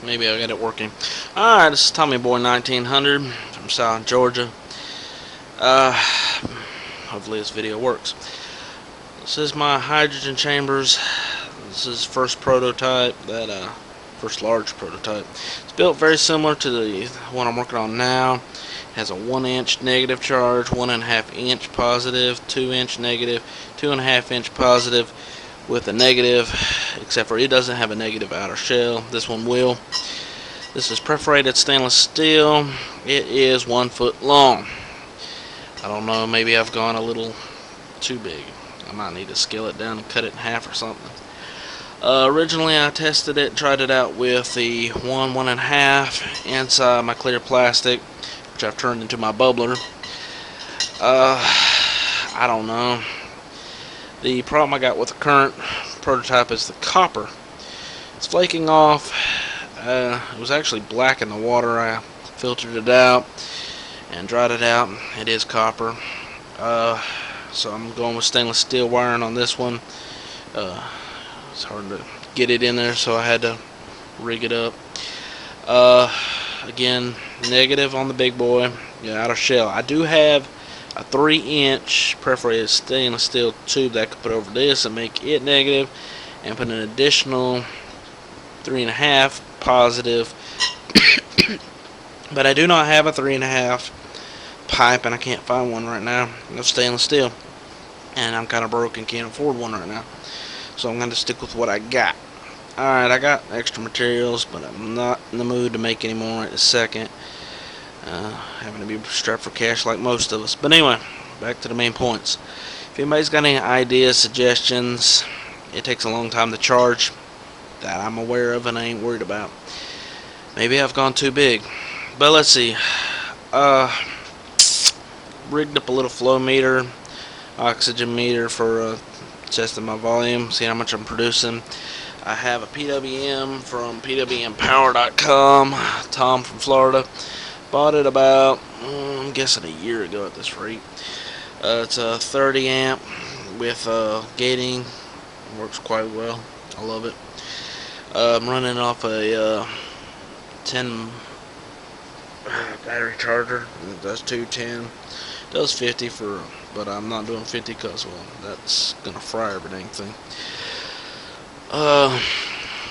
Maybe I got it working. Alright, this is Tommy Boy 1900 from South Georgia. Hopefully this video works. This is my hydrogen chambers. This is first prototype, first large prototype. It's built very similar to the one I'm working on now. It has a 1-inch negative charge, 1.5-inch positive, 2-inch negative, 2.5-inch positive with a negative, except for it doesn't have a negative outer shell. This one will. This is perforated stainless steel. It is 1 foot long. I don't know, maybe I've gone a little too big. I might need to scale it down and cut it in half or something. Originally I tested it, tried it out with the 1.5 inside my clear plastic, which I've turned into my bubbler. I don't know. The problem I got with the current prototype is the copper. It's flaking off. It was actually black in the water. I filtered it out and dried it out. It is copper. So I'm going with stainless steel wiring on this one. It's hard to get it in there, so I had to rig it up. Again, negative on the big boy, outer shell. I do have a 3-inch perforated stainless steel tube that I could put over this and make it negative, and put an additional 3.5 positive. But I do not have a 3.5 pipe, and I can't find one right now. No stainless steel, and I'm kind of broke and can't afford one right now, so I'm going to stick with what I got. Alright, I got extra materials, but I'm not in the mood to make any more right this second. Having to be strapped for cash like most of us. But anyway, back to the main points. If anybody's got any ideas, suggestions, it takes a long time to charge, that I'm aware of and I ain't worried about. Maybe I've gone too big, but let's see. Rigged up a little flow meter, oxygen meter for testing my volume, seeing how much I'm producing. I have a PWM from PWMpower.com. Tom from Florida. Bought it about, I'm guessing a year ago at this rate. It's a 30 amp with gating. Works quite well. I love it. I'm running off a 10 battery charger. It does 210. It does 50 but I'm not doing 50 because, well, that's gonna fry every dang thing.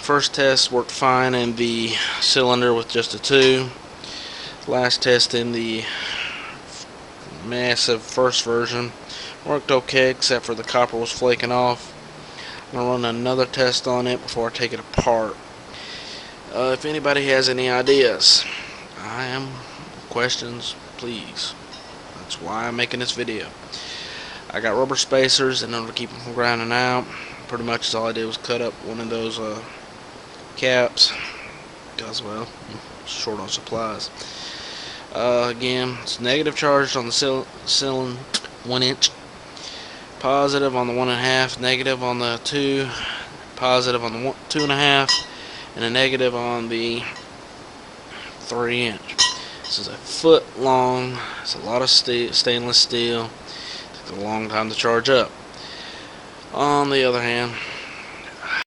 First test worked fine in the cylinder with just a 2. Last test in the massive first version worked okay, except for the copper was flaking off. I'm going to run another test on it before I take it apart. If anybody has any ideas, questions, please. That's why I'm making this video. I got rubber spacers in order to keep them from grinding out. Pretty much all I did was cut up one of those caps, because, well, short on supplies. Again, it's negative charged on the cylinder, 1-inch, positive on the 1.5, negative on the 2, positive on the 2.5, and a negative on the 3-inch. This is a foot long. It's a lot of stainless steel. It takes a long time to charge up. On the other hand,